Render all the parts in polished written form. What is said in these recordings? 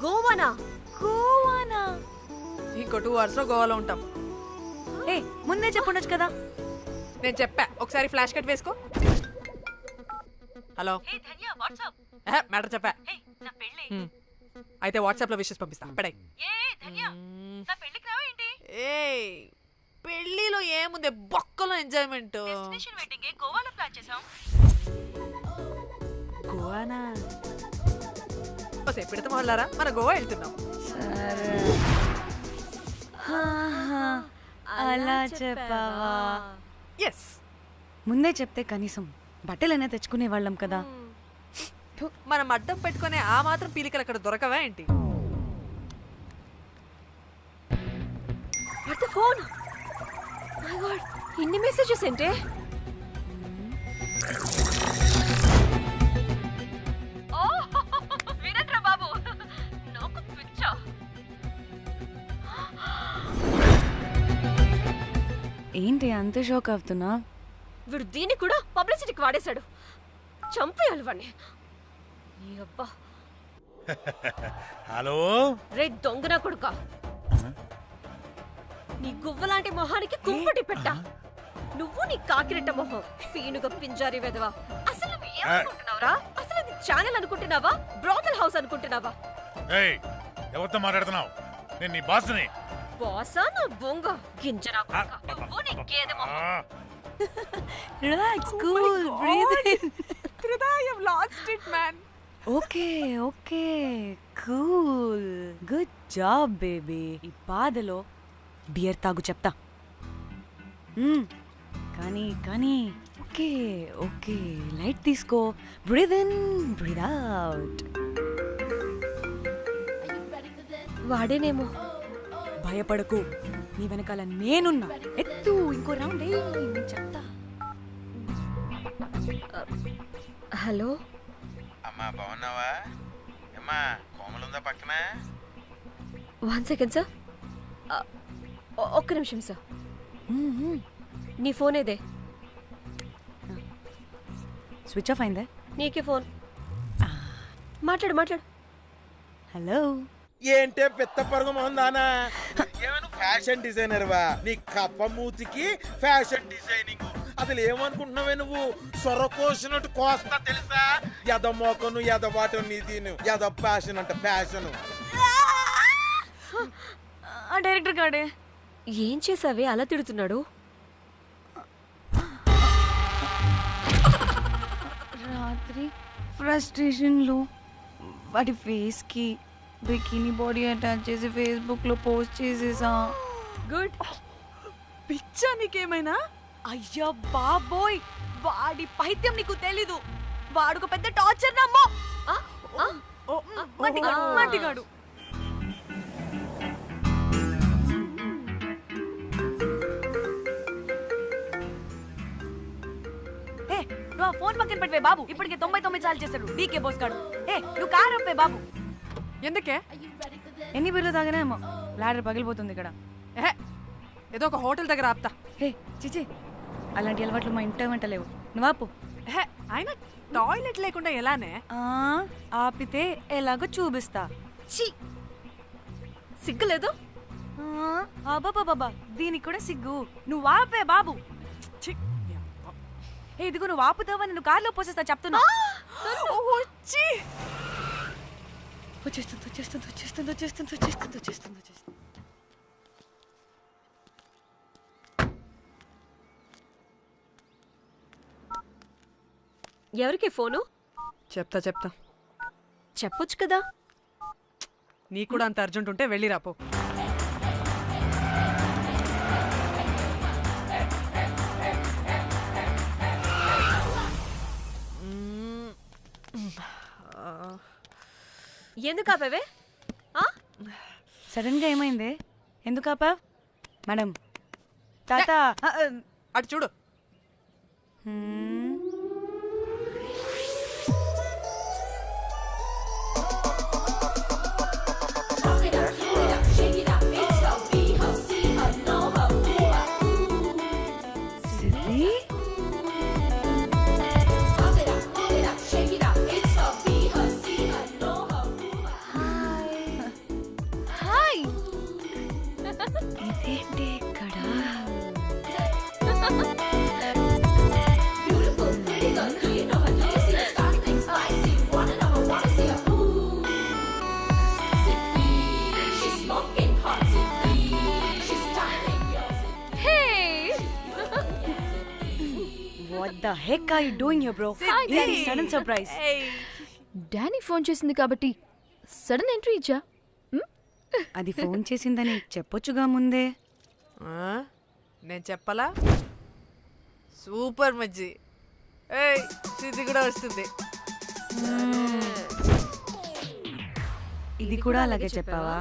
గోవానా? గోవానా? ఇంకో 2 hours లో గోవాలో ఉంటాం. ఏ ముందే చెప్పుండొచ్చు కదా. నేను చెప్పా, ఒకసారి ఫ్లాష్ కట్ వేసుకో. హలో మ్యాటర్ చెప్పా. అయితే వాట్సాప్ లో విషెస్ పంపిస్తా. పడాయి. పెళ్లిలో ఏముంది, బొక్కలో ఎంజాయ్మెంట్. గోవానా? పెడతాం వాళ్ళారా, మన గోవా వెళ్తున్నాం. సరే అలా చెప్పావా? ఎస్, ముందే చెప్తే కనీసం బట్టలైనా తెచ్చుకునే వాళ్ళం కదా. మనం అడ్డం పెట్టుకునే ఆ మాత్రం పీలికలు అక్కడ దొరకవా ఏంటి? ఫోన్. మై గాడ్, ఇన్ని మెసేజెస్ ఏంటే? ఏంటి అంత షాక్ అవుతున్నా? వీడు దీన్ని కూడా పబ్లిసిటీకి వాడేశాడు. చంపేయాలి వాడిని. నీ అబ్బా. హలో రే దొంగన కొడుకా, నీ గువ్వలాంటి మొహానికి కుంపటి పెట్ట. నువ్వు నీ కాకిరెట్ట మొహం, పీనుగ పింజారి వెదవా. అసలు నువ్వు ఏమనుకుంటున్నావురా? అసలు ఇది ఛానల్ అనుకుంటున్నావా, బ్రోకల్ హౌస్ అనుకుంటున్నావా? ఏయ్, ఎవరితో మాట్లాడుతున్నావు? నేను నీ బాస్ని. బాసా నా బొంగ గింజరా కొడుకా. నువ్వు నీ గేదె మొహం. Relax, cool, breathe in. I have lost it, man. Okay okay, cool, good job baby. ఈ బాధలో బియర్ తాగు చెప్తా. కానీ కానీ ఓకే ఓకే, లైట్ తీసుకో. Breathe in, breathe out. వాడేనేమో. భయపడకు, నీ వెనకాల నేనున్నా. ఎత్తు, ఇంకో రౌండ్ నేను చెప్తా. హలో అమ్మా, బాగున్నావా? అమ్మా, కోమలుందా పక్కన? 1 second సార్. ఒక్క నిమిషం సార్. నీ ఫోన్ ఏదే? స్విచ్ ఆఫ్ అయిందే. నీకే ఫోన్. మాట్లాడు మాట్లాడు. హలో. ఏంటే పెద్ద పరుగు మొహందానా? ఏమైనా ఫ్యాషన్ డిజైనర్ వా? నీ కప్ప మూతికి ఫ్యాషన్ డిజైనింగ్. అసలు ఏమనుకుంటున్నావే నువ్వు? సొర కోసినట్టు కోస్తా తెలుసా? ఎద మోకను ఎద వాటం నీదిను, ఎద ఫ్యాషన్ అంట ఫ్యాషన్. ఆ డైరెక్టర్ గాడే ఏం చేసావే అలా తిడుతున్నాడు? రాత్రి ఫ్రస్ట్రేషన్లో వాడి ఫేస్కి బికినీ బాడీ అటాచ్ చేసి ఫేస్బుక్లో పోస్ట్ చేసేసా. గుడ్. పిచ్చా నీకేమైనా? అయ్యా బాబోయ్, వాడి పైత్యం నీకు తెలీదు. వాడుక పెద్ద టార్చర్ నమ్మో. మట్టిగాడు. నువ్వు ఫోన్ పక్కన పెట్టవే బాబు. ఇప్పటికే 99 సార్లు చేశాడు డీకే బోస్ గాడు. నువ్వు కారు అప్పే బాబు. ఎందుకే? ఎన్ని బిర్లు తాగినామో లాడర్ పగిలిపోతుంది ఇక్కడ. ఏదో ఒక హోటల్ దగ్గర ఆపుతా. చిచి, అలాంటి అలవాట్లు మా ఇంట వెంట లేవు. నువ్వు ఆపు. అయినా టాయిలెట్ లేకుండా ఎలానే? ఆపితే ఎలాగో చూపిస్తా. సిగ్గులేదు? బాబా, దీనికి కూడా సిగ్గు. నువ్వు ఆపే బాబు. ఇదిగో నువ్వు ఆపుతావా, నేను కార్లో పోసేస్తా చెప్తున్నా. వచ్చేస్తుంది. ఎవరికి ఫోను? చెప్తా. చెప్పొచ్చు కదా. నీ కూడా అంత అర్జెంట్ ఉంటే వెళ్ళి రాపో. ఎందుకు ఆపేవే? సడన్ గా ఏమైంది? ఎందుకు ఆపా? మేడం తాత అటు చూడు. the heck are you doing here, bro? ఏంటి సడన్ సర్ప్రైజ్? డానీ ఫోన్ చేసింది కాబట్టి సడన్ ఎంట్రీ ఇచ్చా. అది ఫోన్ చేసిందని చెప్పొచ్చుగా ముందే. నేను చెప్పలా? సూపర్ మజ్జి. ఏయ్ సిద్ధి కూడా వస్తుంది. ఇది కూడా అలాగే చెప్పావా?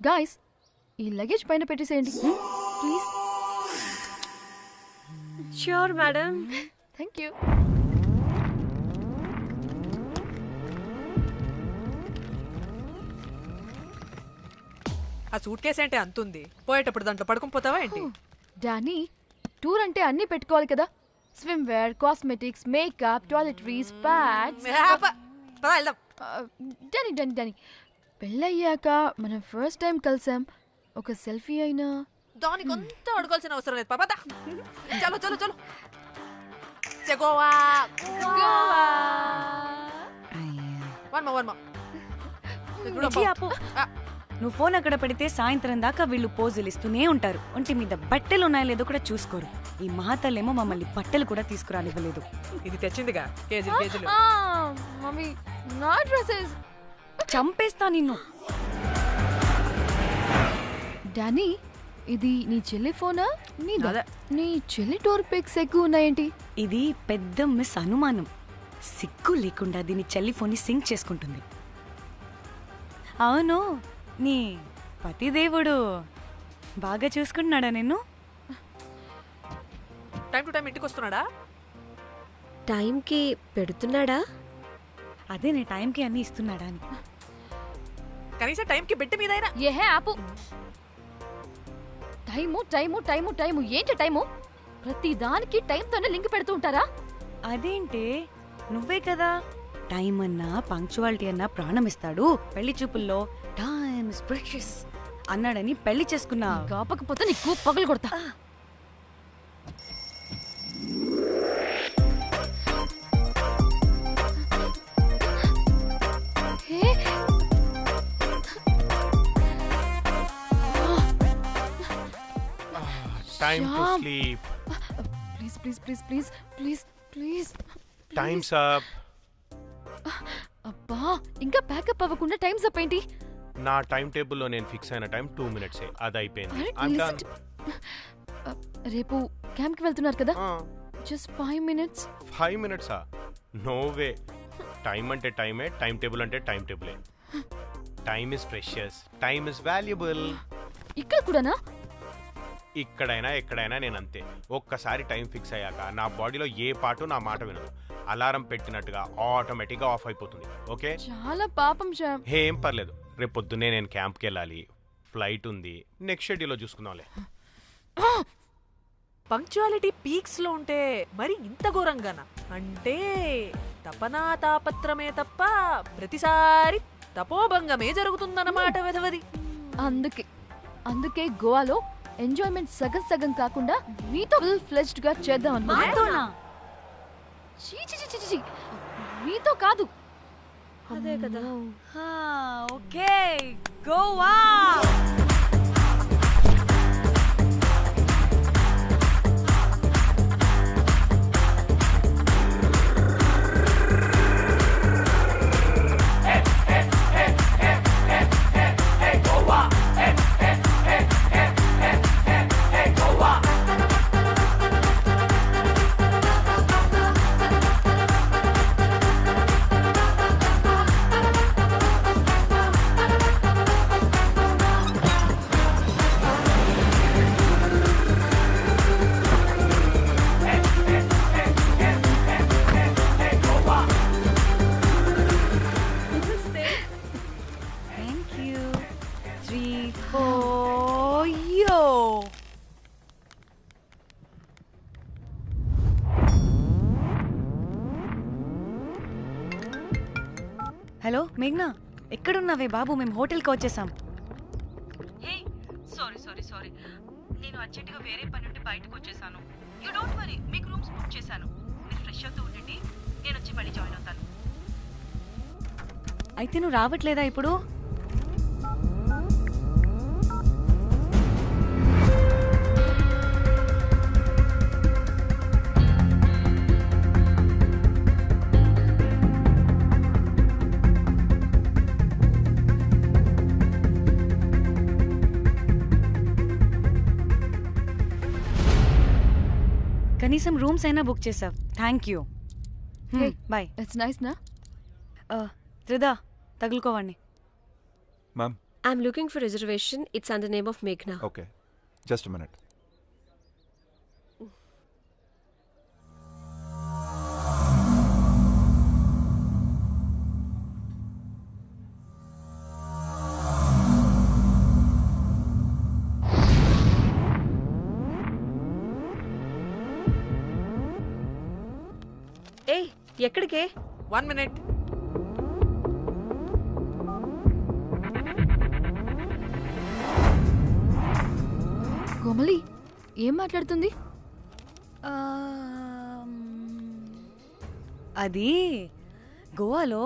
గాయ్స్ ఈ లగేజ్ పైన పెట్టేసేయండి please. Sure madam. Thank you. ఆ సూట్ కేసు అంటే అంతుంది, పోయేటప్పుడు దాంట్లో పడుకుని పోతావా ఏంటి? డానీ టూర్ అంటే అన్నీ పెట్టుకోవాలి కదా. Swimwear, cosmetics, makeup, toiletries, pads. వెళ్దాం. డానీ డానీ డానీ పెళ్ళయ్యాక మనం ఫస్ట్ టైం కలిసాం. ఒక సెల్ఫీ అయినా దానికి అంతా అడగాల్సిన అవసరం లేదు పాపా. చలో చలో చలో. గోవా వర్మ. నువ్వు ఫోన్ అక్కడ పెడితే సాయంత్రం దాకా వీళ్ళు పోజులు ఇస్తూనే ఉంటారు. ఒంటి మీద బట్టలు ఉన్నాయో లేదో కూడా చూసుకోరు. ఈ మహాతల్లేమో మమ్మల్ని బట్టలు కూడా తీసుకురానివ్వలేదు. ఇది తెచ్చిందిగా కేజీలు కేజీలు. మమ్మీ నా డ్రెస్సెస్. చంపేస్తా నిన్ను. డానీ ఇది నీ చెల్లి ఫోనా? అదే. నీ చెల్లి టోర్ పిక్స్ ఎక్కువ ఉన్నాయేంటి? ఇది పెద్ద మిస్ అనుమానం. సిగ్గు లేకుండా దీని చెల్లి ఫోన్ని సింక్ చేసుకుంటుంది. అవును, నీ పతిదేవుడు బాగా చూసుకుంటున్నాడా నిన్ను? టైం టు టైం ఇంటికి వస్తున్నాడా? టైంకి పెడుతున్నాడా? అదే నీ టైంకి అన్ని ఇస్తున్నాడా అని. కనీసం టైంకి బెట్టి మీదైనా. ఏహే ఆపు. టైము టైము టైము టైము ఏంటి టైము? ప్రతి దానికి టైంతోనే లింక్ పెడుతూ ఉంటారా? అదేంటి, నువ్వే కదా టైం అన్నా పంక్చువాలిటీ అన్నా ప్రాణం ఇస్తాడు, పెళ్లి చూపుల్లో టైమ్ ఇస్ ప్రెషియస్ అన్నాడని పెళ్లి చేసుకున్నా. కాపకపోతే నీకు పగలు కొడతా. Time to sleep. Please, please, please, please, please, please. Time's up. అబ్బా ఇంకా ప్యాకప్ అవ్వకుండా టైమ్స్ అప్ ఏంటి? నా టైం టేబుల్లో నేను ఫిక్స్ అయిన టైం 2 minutes. అది అయిపోయింది. రేపు క్యాంప్ కి వెళ్తున్నారు కదా? Just 5 minutes. 5 minutes? No way. Time అంటే టైమే, టైం టేబుల్ అంటే టైం టేబులే. Time is precious, time is valuable. ఇక్కడ కూడానా? ఇక్కడైనా ఎక్కడైనా నేను అంతే. ఒక్కసారి టైం ఫిక్స్ అయ్యాక నా బాడీలో ఏ పాటు నా మాట వినదు. అలారం పెట్టినట్టుగా ఆటోమేటిక్గా ఆఫ్ అయిపోతుంది. ఓకే, చాలా పాపం శ్యామ్. ఏం పర్లేదు, రేపు పొద్దున్నే నేను క్యాంప్కి వెళ్ళాలి, ఫ్లైట్ ఉంది, నెక్స్ట్ షెడ్యూల్లో చూసుకుందాంలే. పంక్చువాలిటీ పీక్స్ లో ఉంటే మరి ఇంత ఘోరంగానా? అంటే తపనా తాపత్రమే తప్ప ప్రతిసారి తపోభంగమే జరుగుతుందన్నమాట వెధవది. అందుకే గోవాలో ఎంజాయ్మెంట్ సగం సగం కాకుండా మీతో ఫుల్ ఫ్లెజ్డ్ గా చేద్దాం అనుకున్నా. మీతో కాదు. అదే కదా. ఓకే, గోవా. హలో మేఘ్నా, ఎక్కడున్నావే బాబు? మేము హోటల్కి వచ్చేసాం. సారీ నేను అర్జెంటుగా వేరే పని నుండి బయటకు వచ్చేసాను. యూ డోంట్ వరీ, మీకు రూమ్స్ బుక్ చేశాను. మీరు ఫ్రెష్ అవుతూ ఉండండి, నేను వచ్చి మళ్ళీ జాయిన్ అవుతాను. అయితే నువ్వు రావట్లేదా ఇప్పుడు? కనీసం రూమ్స్ అయినా బుక్ చేసావు, thank you. Hey. Bye. It's nice నా. త్రిదా తగులుకోవండి. Ma'am. I'm looking for reservation. It's under name of Meghna. Okay, just minute. ఏయ్ ఎక్కడికే? 1 minute. కోమలి ఏం మాట్లాడుతుంది? అది గోవాలో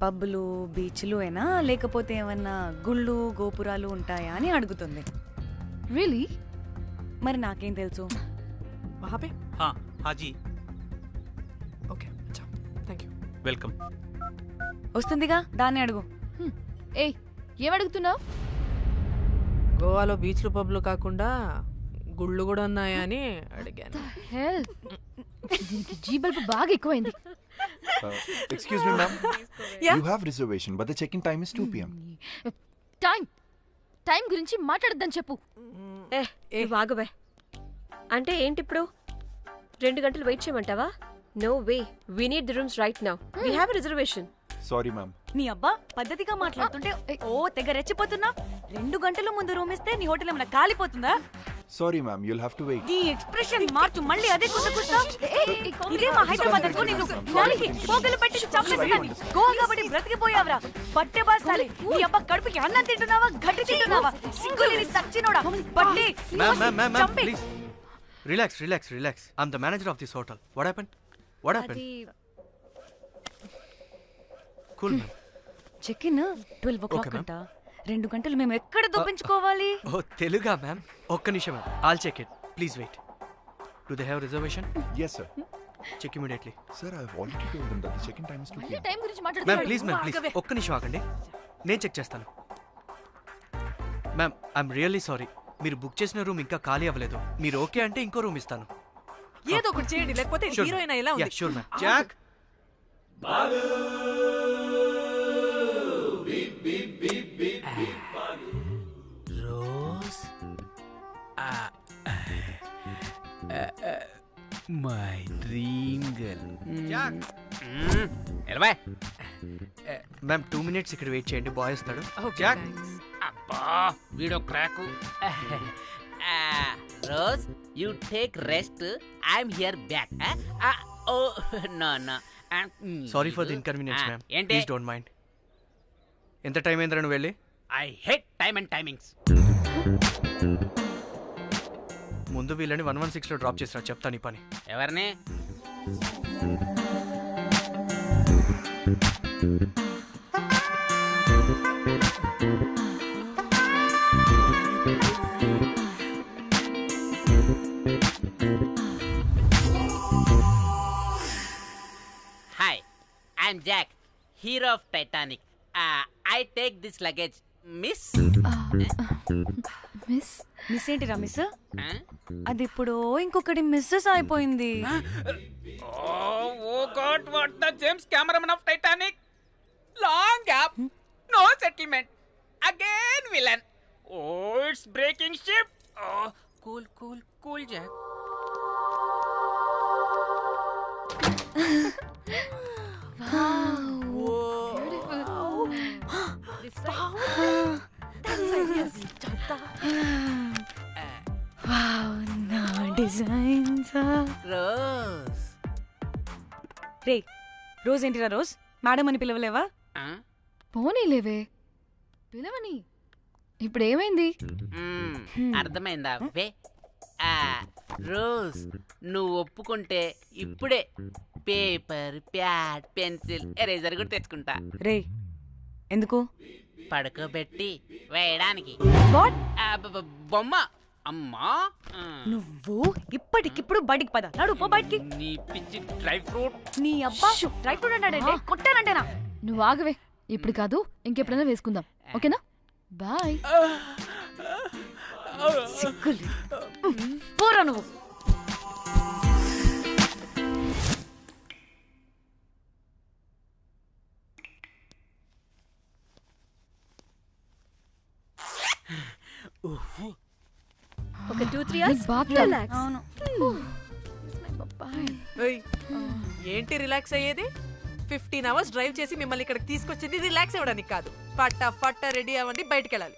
పబ్బులు బీచ్లు అయినా లేకపోతే ఏమన్నా గుళ్ళు గోపురాలు ఉంటాయా అని అడుగుతుంది. రియలీ? మరి నాకేం తెలుసు? वहाँ पे? हाँ हाँ जी, ओके, अच्छा, थैंक यू. वेलकम. వస్తుందిగా, దాన్ని అడుగు. ఏయ్ ఏం అడుగుతున్నావు? గోవాలో బీచ్లు పబ్లు కాకుండా గుళ్ళు కూడా ఉన్నాయా అని అడిగాను. హెల్ దీనికి జీబల్బ్ బాగా ఎక్కువైంది. Excuse me ma'am, you have reservation but the check in time is 2 PM. Time గురించి మాట్లాడద్దని చెప్పు. నువ్వు ఆగవే. అంటే ఏంటి ఇప్పుడు 2 గంటలు వెయిట్ చేయమంటావా? No way, we need the rooms right now. We have reservation. Sorry ma'am. నీ అబ్బా పద్ధతిగా మాట్లాడుతుంటే ఓ తెగ రెచ్చిపోతున్నా. 2 గంటల ముందు రూమ్ ఇస్తే నీ హోటల్ ఏమైనా కాలిపోతుందా? Sorry ma'am, you'll have to wait. నీ ఎక్స్ప్రెషన్ మార్చు, మళ్ళీ అదే కుసకుస్తా. ఇదే మా హైదరాబాద్ అనుకో, నిన్ను నాలికి పోగలు పెట్టి చంపేస్తాను. గోవా కాబట్టి బ్రతికిపోయావరా బట్టే బాసాలి. నీ అబ్బా కడుపుకి అన్నం తింటున్నావా, గడ్డి తింటున్నావా? సింగులేని సచ్చినోడా బట్టే. Ma'am, please. Relax. I'm the manager of this hotel. What happened? Cool, ma'am. Check in 12 o'clock Okay, ma'am. అంట. 2 గంటలు మేము ఎక్కడ దొప్పించుకోవాలి? Oh, Teluga, ma'am. ఒక్క నిమిషం, ma'am. I'll check it. Please wait. Do they have reservation? Yes sir. Check immediately. Sir, I have already told them that the check in time is 2 PM. Time గురించి ma'am మాట్లాడుతున్నాడు. Please ఒక్క నిమిషం ఆగండి, నేను check చేస్తాను. Ma'am I'm really sorry, మీరు book చేసిన room ఇంకా ఖాళీ అవ్వలేదు. మీరు ఓకే అంటే ఇంకో రూమ్ ఇస్తాను. ఏదో ఒకటి చేయండి, లేకపోతే హీరోయిన్ ఎలా ఉంది? Sure ma'am. Jack Rose my dream girl. ఎలవా మ్యామ్ 2 minutes ఇక్కడ వెయిట్ చేయండి, బాయ్ వస్తాడు. Okay, Jack thanks. అబ్బా వీడో crack. Rose you take rest, I'm here back. Oh no no, sorry for the inconvenience ma'am, ఏంటి? Please don't mind. ఎంత time అయిందిరా నువ్వు వెళ్ళి? I hate time and timings. ముందు వీళ్ళని 116లో డ్రాప్ చేసినా, చెప్తాను ఈ పని. ఎవరిని? Hi, I'm Jack, hero of Titanic. I take this luggage. Miss miss ఏంటిరా మిస్? అది ఇప్పుడు ఇంకొకటి మిస్సెస్ అయిపోయింది. Oh god, what the James cameraman of Titanic. Long gap, no settlement, again villain. Oh it's breaking ship. Cool cool cool Jack. నా designs. Rose రే Rose ఏంటిరా Rose? Madam అని పిలవలేవా? పోనీలేవే పిలవని. ఇప్పుడు ఏమైంది? అర్థమైందా? వే రోజ్, నువ్వు ఒప్పుకుంటే ఇప్పుడే పేపర్, ప్యాడ్, పెన్సిల్, ఎరేజర్ కూడా తెచ్చుకుంటా. రే ఎందుకు? పడుకోబెట్టి వేయడానికి. బొమ్మ. అమ్మా నువ్వు ఇప్పటికిప్పుడు బయటికి పద. నడు పో బయటికి. నీ పిచ్చి డ్రై ఫ్రూట్. నీ అబ్బా డ్రై ఫ్రూట్ అన్నాడంటే కొట్టానంటేనా? నువ్వు ఆగవే, ఇప్పుడు కాదు ఇంకెప్పుడైనా వేసుకుందాం, ఓకేనా? బాయ్. సిగ్గులు పోరా నువ్వు. ఒక 2-3 hours రిలాక్స్. అవును. ఏంటి రిలాక్స్ అయ్యేది? 15 hours డ్రైవ్ చేసి మిమ్మల్ని ఇక్కడికి తీసుకొచ్చింది రిలాక్స్ అవ్వడానికి కాదు. పట్ట రెడీ అవ్వండి, బయటికి వెళ్ళాలి.